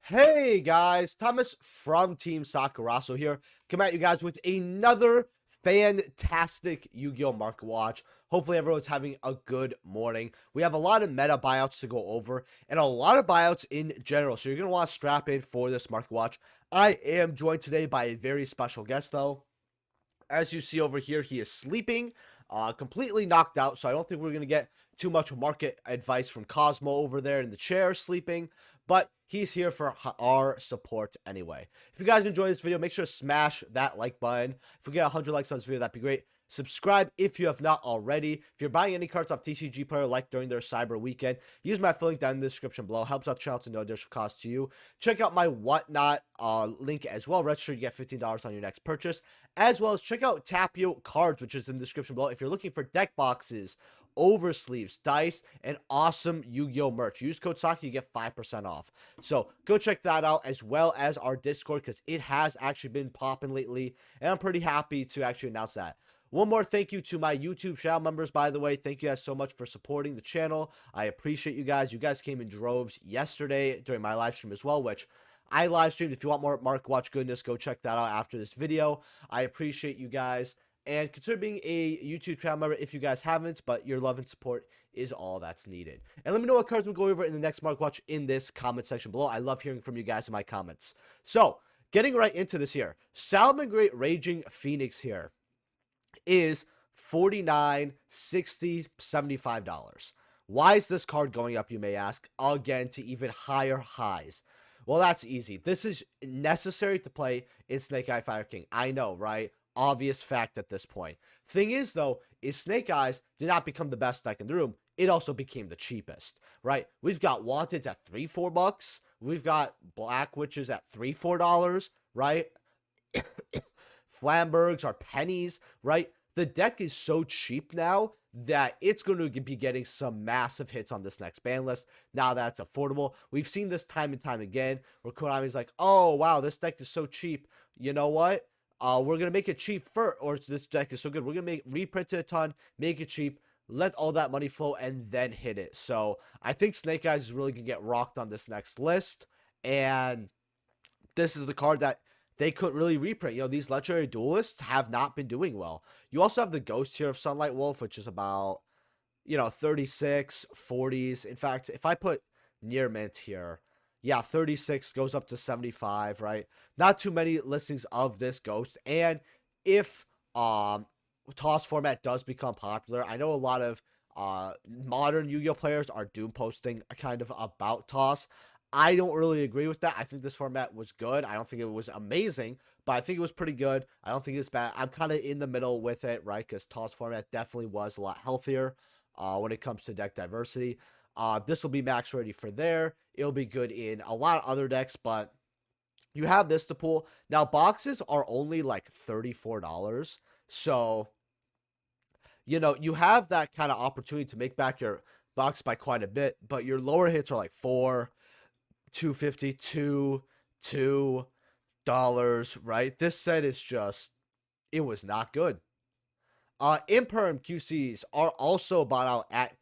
Hey guys, Thomas from Team Sakuraso here. Come at you guys with another fantastic Yu-Gi-Oh! Market Watch. Hopefully everyone's having a good morning. We have a lot of meta buyouts to go over and a lot of buyouts in general. So you're going to want to strap in for this market watch. I am joined today by a very special guest though. As you see over here, he is sleeping, completely knocked out. So I don't think we're going to get too much market advice from Cosmo over there in the chair sleeping. But he's here for our support anyway. If you guys enjoy this video, make sure to smash that like button. If we get 100 likes on this video, that'd be great. Subscribe if you have not already. If you're buying any cards off TCG Player like during their Cyber Weekend, use my affiliate link down in the description below. Helps out the channel to no additional cost to you. Check out my Whatnot link as well. Register, you get $15 on your next purchase. As well as check out Tapio Cards, which is in the description below. If you're looking for deck boxes, oversleeves, dice, and awesome Yu-Gi-Oh! Merch. Use code SAKI, you get 5% off. So go check that out, as well as our Discord, because it has actually been popping lately, and I'm pretty happy to actually announce that. One more thank you to my YouTube channel members, by the way. Thank you guys so much for supporting the channel. I appreciate you guys. You guys came in droves yesterday during my live stream as well, which I live streamed. If you want more Mark Watch goodness, go check that out after this video. I appreciate you guys. And consider being a YouTube channel member if you guys haven't, but your love and support is all that's needed. And let me know what cards we'll go over in the next Mark Watch in this comment section below. I love hearing from you guys in my comments. So, getting right into this here. Salamangreat Raging Phoenix here is $49, $60, $75. Why is this card going up, you may ask, again to even higher highs? Well, that's easy. This is necessary to play in Snake Eye Fire King. I know, right? Obvious fact at this point. Thing is, though, is Snake Eyes did not become the best deck in the room. It also became the cheapest, right? We've got Wanteds at $3-4 bucks. We've got Black Witches at $3-4, right? Flambergs are pennies, right? The deck is so cheap now that it's going to be getting some massive hits on this next ban list. Now that's affordable. We've seen this time and time again where Konami's like, oh, wow, this deck is so cheap. You know what? We're going to make it cheap first, or this deck is so good. We're going to reprint it a ton, make it cheap, let all that money flow, and then hit it. So I think Snake Eyes is really going to get rocked on this next list. And this is the card that they couldn't really reprint. You know, these legendary duelists have not been doing well. You also have the Ghost here of Sunlight Wolf, which is about, 36, 40s. In fact, if I put near mint here, yeah, 36 goes up to 75, right? Not too many listings of this Ghost. And if toss format does become popular, I know a lot of modern Yu-Gi-Oh players are doom posting kind of about toss. I don't really agree with that. I think this format was good. I don't think it was amazing, but I think it was pretty good. I don't think it's bad. I'm kind of in the middle with it, right? Because toss format definitely was a lot healthier when it comes to deck diversity. This will be max ready for there. It'll be good in a lot of other decks, but you have this to pull. Now, boxes are only like $34. So, you have that kind of opportunity to make back your box by quite a bit, but your lower hits are like $4, $2.50, $2, right? This set is just, it was not good. Imperm QCs are also bought out at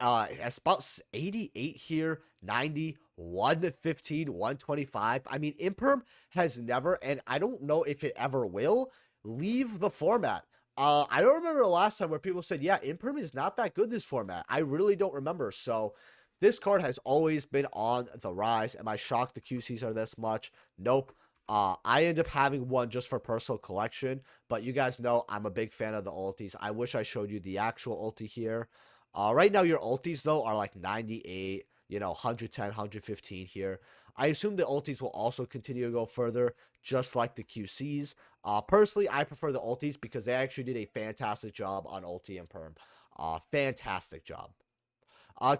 it's about 88 here, 90, 115, 125. I mean, Imperm has never, and I don't know if it ever will, leave the format. I don't remember the last time where people said, yeah, Imperm is not that good this format. I really don't remember. So this card has always been on the rise. Am I shocked the QCs are this much? Nope. I end up having one just for personal collection, but you guys know I'm a big fan of the ultis. I wish I showed you the actual ulti here. Right now, your ultis, though, are like 98, 110, 115 here. I assume the ultis will also continue to go further, just like the QCs. Personally, I prefer the ultis because they actually did a fantastic job on ulti and perm. Fantastic job.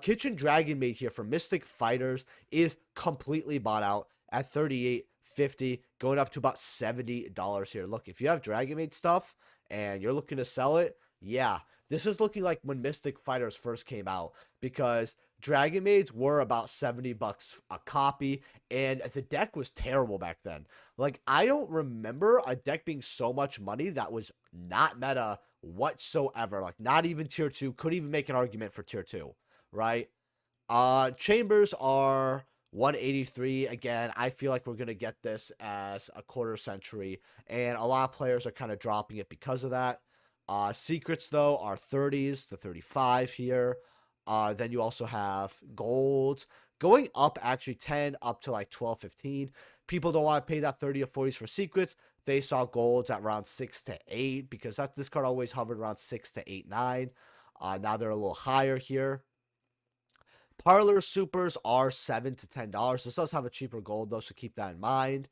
Kitchen Dragonmaid here for Mystic Fighters is completely bought out at $38, $50, going up to about $70 here. Look, if you have Dragonmaid stuff and you're looking to sell it, yeah, this is looking like when Mystic Fighters first came out, because Dragonmaids were about $70 a copy, and the deck was terrible back then. Like, I don't remember a deck being so much money that was not meta whatsoever. Like, not even tier 2. Couldn't even make an argument for tier 2, right? Chambers are 183. Again, I feel like we're going to get this as a quarter century, and a lot of players are kind of dropping it because of that. Secrets, though, are 30s to 35 here. Then you also have gold going up, actually 10 up to like 12, 15. People don't want to pay that 30 or 40s for secrets. They saw golds at around 6 to 8 because this card always hovered around 6 to 8, 9. Now they're a little higher here. Parlor supers are $7 to $10. This does have a cheaper gold though, so keep that in mind.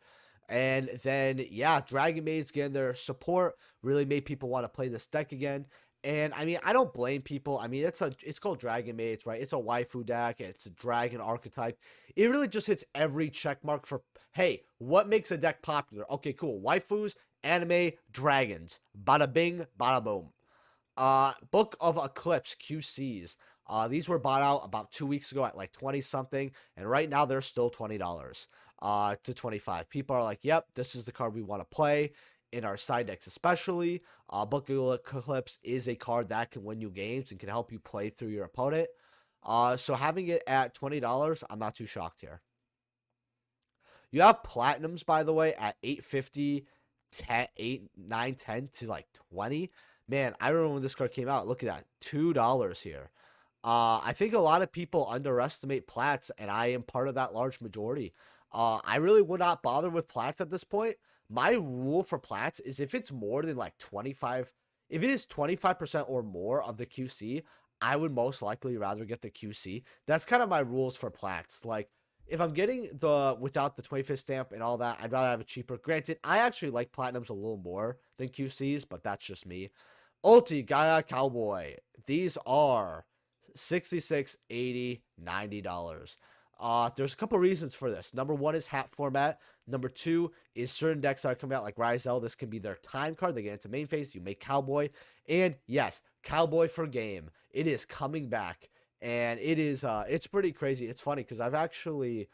And then yeah, Dragonmaid's getting their support really made people want to play this deck again. And I mean, I don't blame people. I mean, it's called Dragonmaids, right? It's a waifu deck. It's a dragon archetype. It really just hits every check mark for, hey, what makes a deck popular? Okay, cool. Waifus, anime, dragons. Bada bing, bada boom. Book of Eclipse QCs. These were bought out about 2 weeks ago at like 20 something, and right now they're still $20 to 25. People are like, yep, this is the card we want to play in our side decks, especially. Book of Eclipse is a card that can win you games and can help you play through your opponent. So having it at $20, I'm not too shocked here. You have platinums, by the way, at 850, 10, 8, 9, 10 to like 20. Man, I remember when this card came out. Look at that, $2 here. I think a lot of people underestimate plats, and I am part of that large majority. I really would not bother with plats at this point. My rule for plats is if it's more than like 25, if it is 25% or more of the QC, I would most likely rather get the QC. That's kind of my rules for plats. Like, if I'm getting the without the 25th stamp and all that, I'd rather have it cheaper. Granted, I actually like platinums a little more than QCs, but that's just me. Ulti, Gaga, Cowboy. These are 66, 80, $90. There's a couple reasons for this. Number one is hat format. Number two is certain decks that are coming out like Ryzel. This can be their time card. They get into main phase. You make Cowboy. And yes, Cowboy for game. It is coming back. And it is, it's pretty crazy. It's funny because I've actually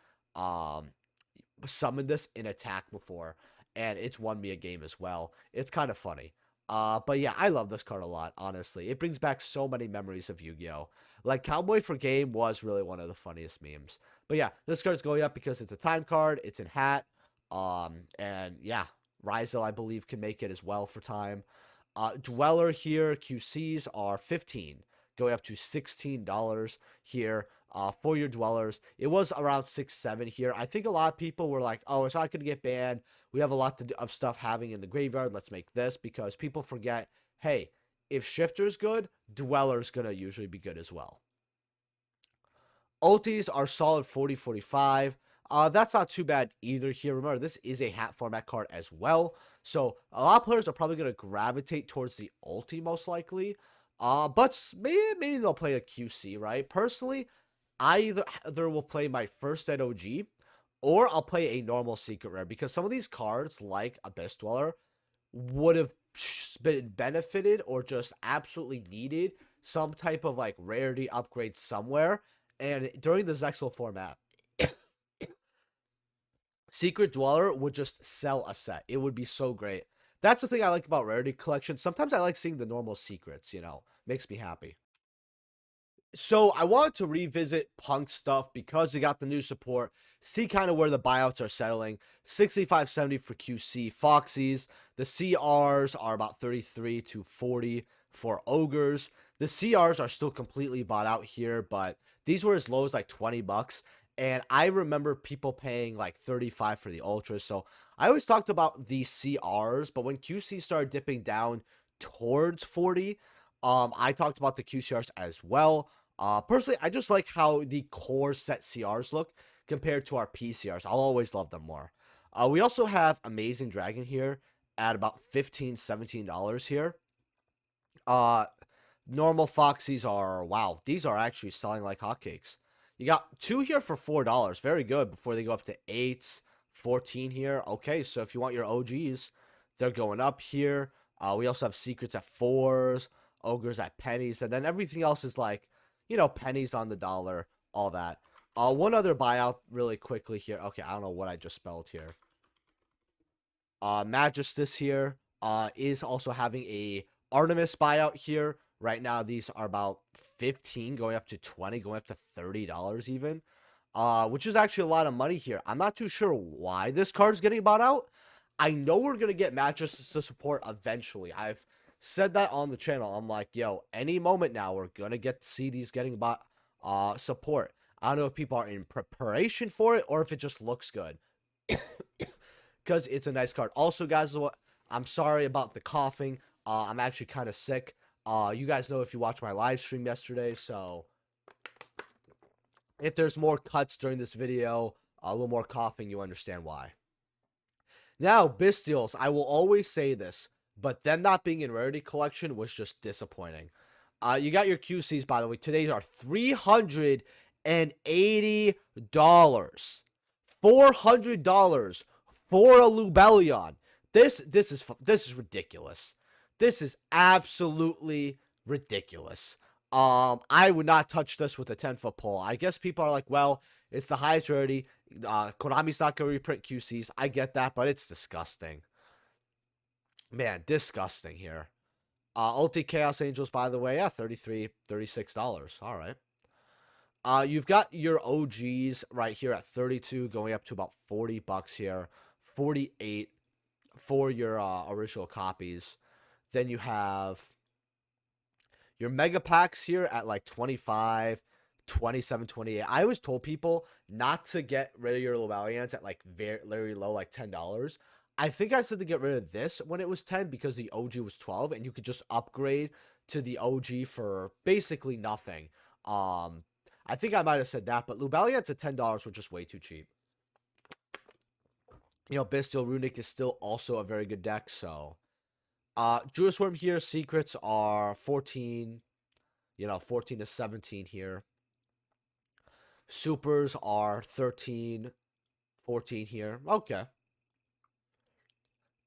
summoned this in attack before. And it's won me a game as well. It's kind of funny. But yeah, I love this card a lot, honestly. It brings back so many memories of Yu-Gi-Oh! Like, Cowboy for game was really one of the funniest memes. But yeah, this card's going up because it's a time card, it's in hat, and yeah, Ryzel, I believe, can make it as well for time. Dweller here, QCs are 15, going up to $16 here. For your dwellers, it was around 6, 7 here. I think a lot of people were like, oh, it's not going to get banned. We have a lot of stuff having in the graveyard. Let's make this, because people forget, hey, if Shifter's good, Dweller's going to usually be good as well. Ultis are solid 40, 45. That's not too bad either here. Remember, this is a hat format card as well. So a lot of players are probably going to gravitate towards the ulti most likely. But maybe they'll play a QC, right? Personally, I either will play my first set OG, or I'll play a normal secret rare, because some of these cards, like Abyss Dweller, would have been benefited or just absolutely needed some type of like rarity upgrade somewhere. And during the Zexal format, Secret Dweller would just sell a set. It would be so great. That's the thing I like about rarity collection. Sometimes I like seeing the normal secrets, you know, makes me happy. So I wanted to revisit Punk stuff because they got the new support, see kind of where the buyouts are settling. 65.70 for QC Foxies. The CRs are about 33 to 40 for Ogres. The CRs are still completely bought out here, but these were as low as like 20 bucks. And I remember people paying like 35 for the Ultras. So I always talked about the CRs, but when QC started dipping down towards 40, I talked about the QCRs as well. Personally, I just like how the core set CRs look compared to our PCRs. I'll always love them more. We also have Amazing Dragon here at about $15, $17 here. Normal Foxies are, wow, these are actually selling like hotcakes. You got two here for $4. Very good before they go up to 8s, 14 here. Okay, so if you want your OGs, they're going up here. We also have secrets at 4s, ogres at pennies, and then everything else is like, you know, pennies on the dollar, all that. One other buyout really quickly here. Okay, I don't know what I just spelled here. Magistus here is also having a Artemis buyout here. Right now, these are about 15, going up to 20, going up to $30 even. which is actually a lot of money here. I'm not too sure why this card's getting bought out. I know we're going to get magistus to support eventually. I've said that on the channel. I'm like, yo, any moment now, we're going to get to see these getting bought support. I don't know if people are in preparation for it or if it just looks good. Because it's a nice card. Also, guys, I'm sorry about the coughing. I'm actually kind of sick. You guys know if you watched my live stream yesterday, so if there's more cuts during this video, a little more coughing, you understand why. Now, Bystials, I will always say this, but them not being in rarity collection was just disappointing. You got your QCs, by the way. Today are $380. $400 for a Lubellion. This is ridiculous. This is absolutely ridiculous. I would not touch this with a 10-foot pole. I guess people are like, well, it's the highest rarity. Konami's not going to reprint QCs. I get that, but it's disgusting. Man, disgusting here. Ulti Chaos Angels, by the way, yeah, $33, $36. All right. You've got your OGs right here at 32, going up to about $40 here. 48 for your original copies. Then you have your mega packs here at like 25, 27, 28. I always told people not to get rid of your Lubellions at like very low, like $10. I think I said to get rid of this when it was 10 because the OG was 12 and you could just upgrade to the OG for basically nothing. I think I might have said that, but Lubellions at $10 were just way too cheap. You know, Bystial Runic is still also a very good deck, so Druid Swarm here, secrets are 14, you know, 14 to 17 here. Supers are 13, 14 here. Okay.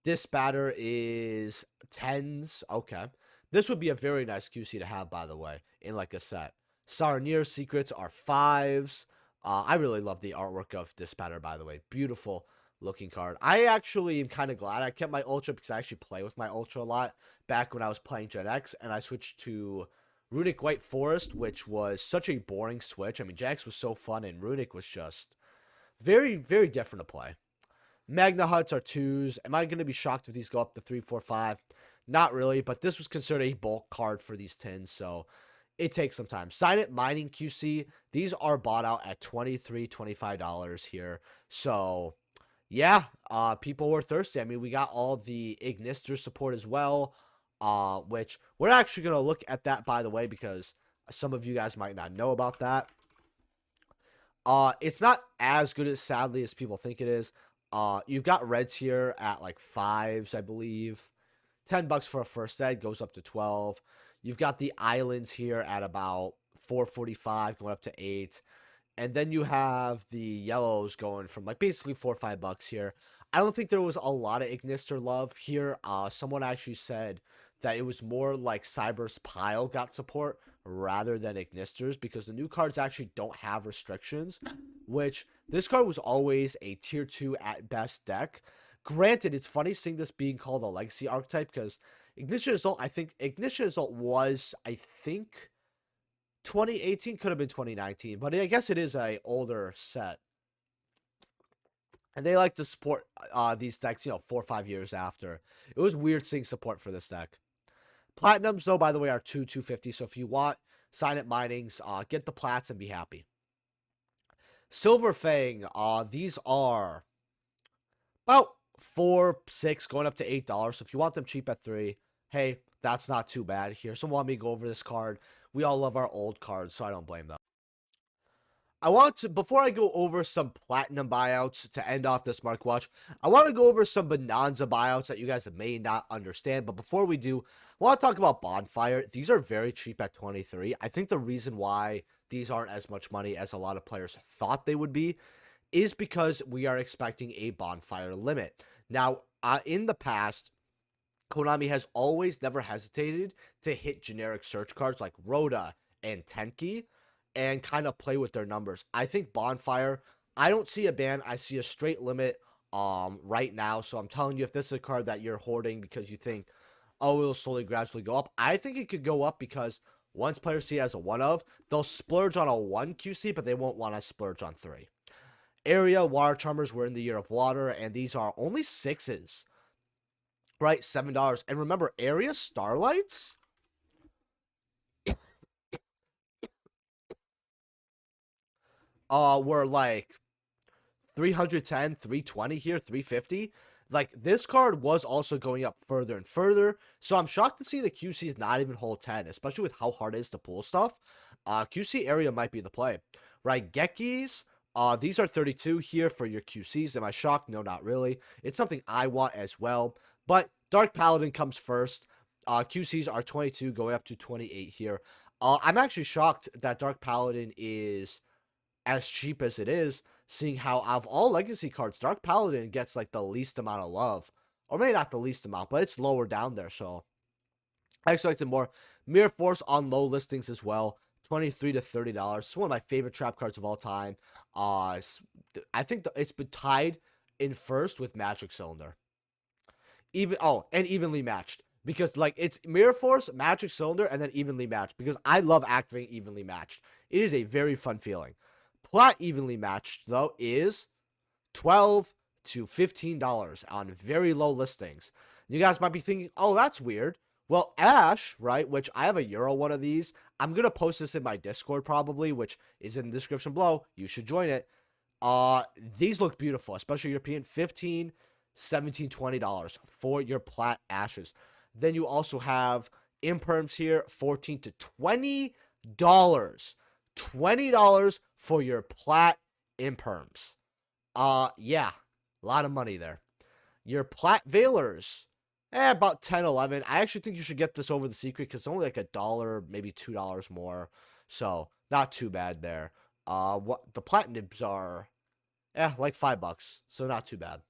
Disbatter is 10s. Okay. This would be a very nice QC to have, by the way, in like a set. Saranir secrets are 5s. I really love the artwork of Disbatter, by the way. Beautiful looking card. I actually am kind of glad I kept my Ultra because I actually play with my Ultra a lot back when I was playing Gen X, and I switched to Runic White Forest, which was such a boring switch. I mean, Gen X was so fun, and Runic was just very, very different to play. Magna Huts are 2s. Am I going to be shocked if these go up to 3, 4, 5? Not really, but this was considered a bulk card for these tins, so it takes some time. Sign It Mining QC, these are bought out at $23, $25 here. So, yeah, people were thirsty. I mean, we got all the Ignister support as well, which we're actually going to look at that, by the way, because some of you guys might not know about that. It's not as good as, sadly, as people think it is. You've got reds here at like 5s, I believe. $10 for a first ed, goes up to 12. You've got the islands here at about $4.45, going up to 8. And then you have the yellows going from like basically $4 or $5 here. I don't think there was a lot of Ignister love here. Someone actually said that it was more like Cyber's Pile got support rather than Ignisters because the new cards actually don't have restrictions, which this card was always a tier 2 at best deck. Granted, it's funny seeing this being called a legacy archetype because Ignition Assault, I think Ignition Assault was, 2018, could have been 2019, but I guess it is a older set. And they like to support these decks, you know, 4 or 5 years after. It was weird seeing support for this deck. Platinums, though, by the way, are $250. So if you want Sign It Minings, get the plats and be happy. Silver Fang, these are about $4, $6, going up to $8. So if you want them cheap at $3, hey, that's not too bad. Here, someone want me to go over this card. We all love our old cards, so I don't blame them. I want to, before I go over some platinum buyouts to end off this Mark Watch, I want to go over some bonanza buyouts that you guys may not understand. But before we do, I want to talk about Bonfire. These are very cheap at 23. I think the reason why these aren't as much money as a lot of players thought they would be is because we are expecting a Bonfire limit. Now, in the past, Konami has always never hesitated to hit generic search cards like Rhoda and Tenki and kind of play with their numbers. I think Bonfire, I don't see a ban. I see a straight limit right now. So I'm telling you, if this is a card that you're hoarding because you think, oh, it'll slowly, gradually go up, I think it could go up because once players see it as a 1 of, they'll splurge on a 1 QC, but they won't want to splurge on 3. Area, Water Charmers were in the Year of Water, and these are only 6s. Right, $7. And remember, Area Starlights were like 310, 320 here, 350. Like, this card was also going up further and further, so I'm shocked to see the QCs not even hold 10, especially with how hard it is to pull stuff. QC Area might be the play. Right, Gekis, these are 32 here for your QCs. Am I shocked? No, not really. It's something I want as well, but Dark Paladin comes first. QCs are 22, going up to 28 here. I'm actually shocked that Dark Paladin is as cheap as it is, seeing how out of all legacy cards, Dark Paladin gets like the least amount of love. Or maybe not the least amount, but it's lower down there, so I expected more. Mirror Force on low listings as well, $23 to $30. It's one of my favorite trap cards of all time. I think it's been tied in first with Magic Cylinder. And evenly matched. Because, like, it's Mirror Force, Magic Cylinder, and then evenly matched. Because I love activating evenly matched. It is a very fun feeling. Plat evenly matched, though, is $12 to $15 on very low listings. You guys might be thinking, oh, that's weird. Well, Ash, right, which I have a Euro one of these. I'm going to post this in my Discord probably, which is in the description below. You should join it. These look beautiful, especially European. $15, $17, $20 for your Plat Ashes. Then you also have Imperms here, $14 to $20. $20 for your Plat Imperms. Yeah, a lot of money there. Your Plat Veilers, about 10, 11. I actually think you should get this over the secret because it's only like $1, maybe $2 more. So, not too bad there. What the Platinums are, like $5. So, not too bad.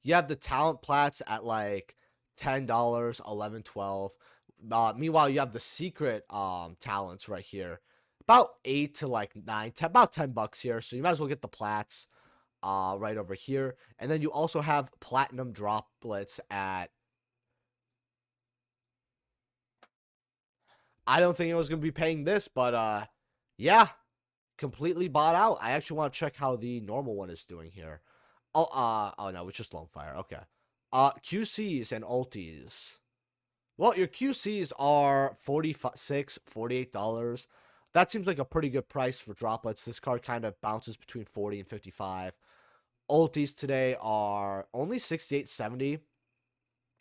You have the Talent Plats at like $10, 11, 12. Meanwhile, you have the secret talents right here. About 8 to like 9, 10, about $10 here. So you might as well get the plats right over here. And then you also have platinum droplets at, I don't think anyone's going to be paying this, but yeah, completely bought out. I actually want to check how the normal one is doing here. Oh no, it's just Bonfire. Okay. QCs and ultis. Well, your QCs are $46, $48. That seems like a pretty good price for droplets. This card kind of bounces between 40 and 55. Ultis today are only 68, 70.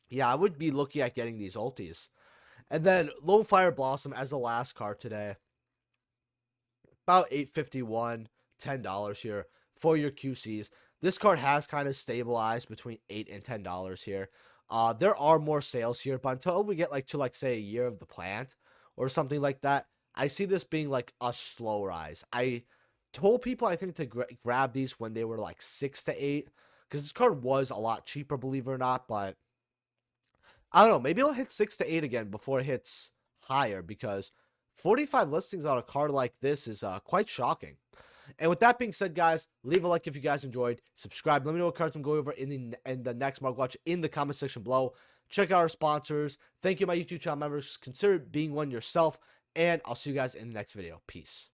Yeah, I would be looking at getting these ultis. And then Lone Fire Blossom as the last card today. About $8.51, $10 here for your QCs. This card has kind of stabilized between $8 and $10 here. There are more sales here, but until we get like to like say a Year of the Plant or something like that, I see this being like a slow rise. I told people I think to grab these when they were like 6 to 8 because this card was a lot cheaper, believe it or not. But I don't know, maybe it'll hit 6 to 8 again before it hits higher because 45 listings on a card like this is quite shocking. And with that being said, guys, leave a like if you guys enjoyed. Subscribe. Let me know what cards I'm going over in the next Mark Watch in the comment section below. Check out our sponsors. Thank you, my YouTube channel members. Consider being one yourself. And I'll see you guys in the next video. Peace.